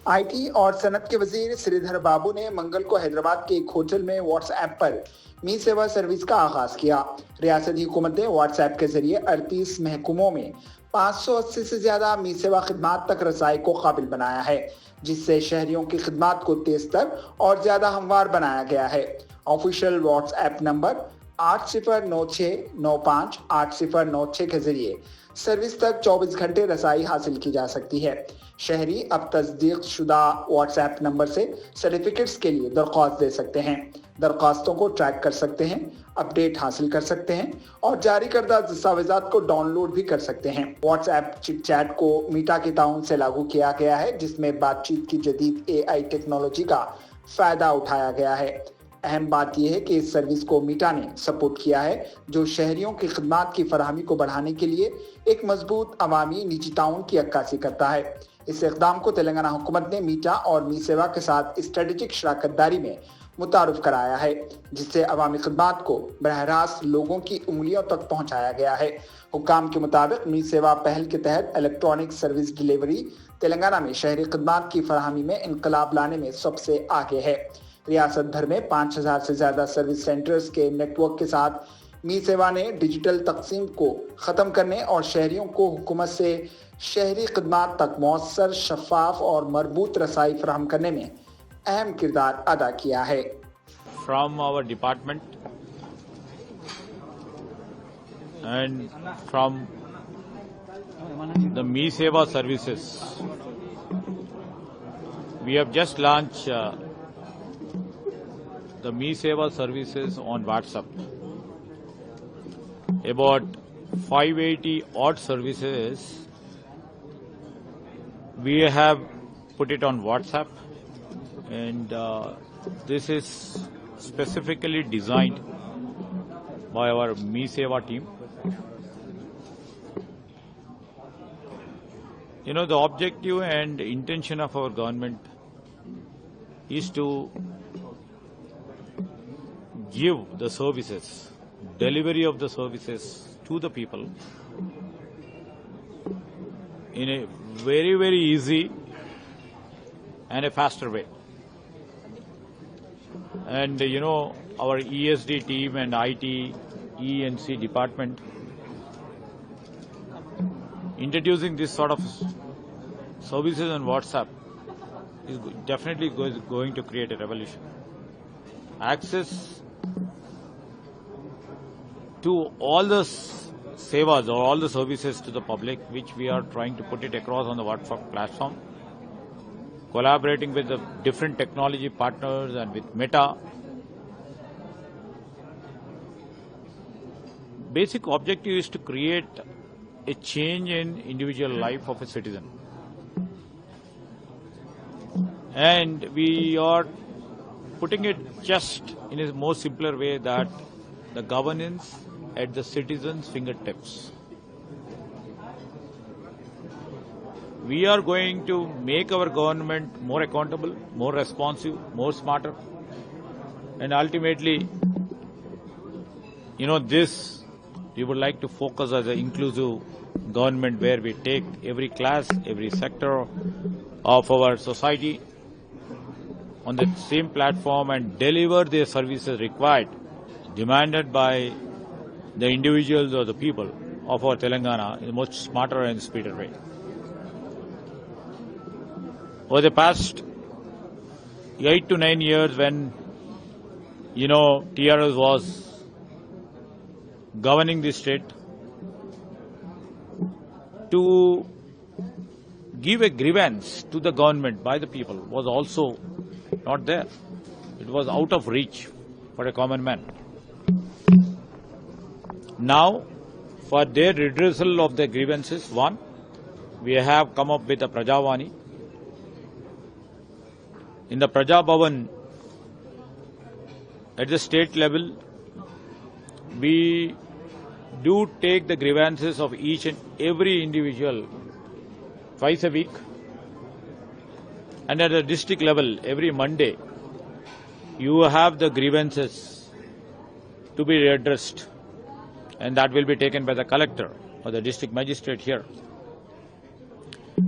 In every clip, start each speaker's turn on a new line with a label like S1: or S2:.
S1: I T और सनत के वजीर श्रीधर बाबू ने मंगल को हैदराबाद के एक होटल में व्हाट्स ऐप पर मी सेवा सर्विस का आगाज किया। रियासती हुकूमत ने व्हाट्स ऐप के जरिए 38 महकुमों में 580 से ज्यादा मी सेवा खिदमात तक रसाई को काबिल बनाया है, जिससे शहरियों की खिदमात को तेज तर और ज्यादा हमवार बनाया गया है। ऑफिशियल व्हाट्स ऐप नंबर 8096958096 के जरिए सर्विस तक 24 घंटे रसाई हासिल की जा सकती है। शहरी अब तस्दीक शुदा व्हाट्स ऐप नंबर से सर्टिफिकेट्स के लिए दरख्वास्त दे सकते हैं, दरख्वास्तों को ट्रैक कर सकते हैं, अपडेट हासिल कर सकते हैं और जारी करदा दस्तावेजात को डाउनलोड भी कर सकते हैं। व्हाट्स ऐप चिट चैट को मीटा के ताउन से लागू किया गया है, जिसमें बातचीत की जदीद AI टेक्नोलॉजी का फायदा उठाया गया है। अहम बात यह है कि इस सर्विस को मीटा ने सपोर्ट किया है, जो शहरियों की खिदमात की फराहमी को बढ़ाने के लिए एक मजबूत अवामी निजी ताउन की अक्कासी करता है। इस इक़दाम को तेलंगाना हुकूमत ने मीटा और मी सेवा के साथ स्ट्रेटेजिक शराकतदारी में मुतारुफ कराया है, जिससे अवामी खिदमात को बरह रास्त लोगों की उंगलियों तक पहुंचाया गया है। हुक्काम के मुताबिक मी सेवा पहल के तहत इलेक्ट्रॉनिक सर्विस डिलीवरी तेलंगाना में शहरी खिदमात की फराहमी में इनकलाब लाने में सबसे आगे है। रियासत भर में 5000 से ज्यादा सर्विस सेंटर्स के नेटवर्क के साथ मी सेवा ने डिजिटल तकसीम को ख़त्म करने और शहरियों को हुकूमत से शहरी खिदमात तक मौसर, शफाफ और मरबूत रसाई फराहम करने में अहम किरदार अदा किया है।
S2: From our department and from the Me Seva services, we have just launched the Me Seva services on WhatsApp. About 580 odd services we have put it on WhatsApp, and this is specifically designed by our Me Seva team. You know, the objective and intention of our government is to give the services, delivery of the services to the people in a very, very easy and a faster way. And you know, our ESD team and IT, E&C department introducing this sort of services on WhatsApp is definitely going to create a revolution. Access to all the sevas or all the services to the public, which we are trying to put it across on the WhatsApp platform, collaborating with the different technology partners and with Meta. Basic objective is to create a change in individual life of a citizen. And we are putting it just in a more simpler way, that the governance at the citizens' fingertips. We are going to make our government more accountable, more responsive, more smarter, and ultimately, you know, this we would like to focus as an inclusive government where we take every class, every sector of our society on the same platform and deliver the services required, demanded by the individuals or the people of our Telangana in a much smarter and speedier way. Over the past 8 to 9 years, when, you know, TRS was governing the state, to give a grievance to the government by the people was also not there. It was out of reach for a common man. Now, for their redressal of their grievances, one, we have come up with a Prajavani. In the Praja Bhavan, at the state level, we do take the grievances of each and every individual twice a week. And at the district level, every Monday, you have the grievances to be redressed, and that will be taken by the collector or the district magistrate here.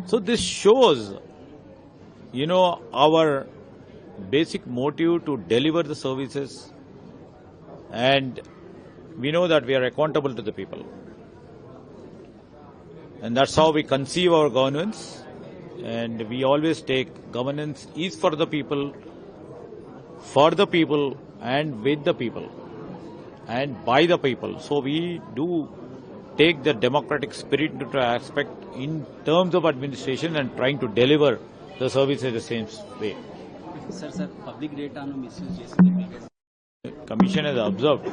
S2: So this shows our basic motive to deliver the services, and we know that we are accountable to the people. And that's how we conceive our governance, and we always take governance is for the people, and with the people, and by the people. So we do take the democratic spirit into aspect in terms of administration and trying to deliver the service in the same way.
S3: Sir, public data misuse.
S2: Commission has observed.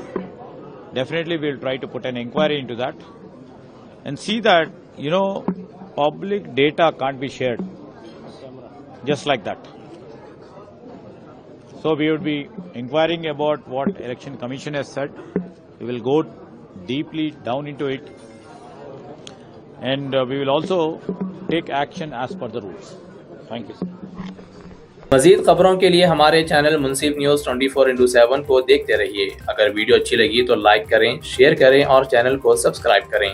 S2: Definitely we will try to put an inquiry into that and see that, public data can't be shared just like that. So we would be inquiring about what Election Commission has said. We will go deeply down into it, and we will also take action as per the rules. Thank you, sir.
S4: مزید خبروں کے لیے ہمارے channel منصف news 24/7 کو دیکھتے رہیے. اگر video اچھی لگی تو لائک کریں، شیئر کریں اور چینل کو سبسکرائب کریں.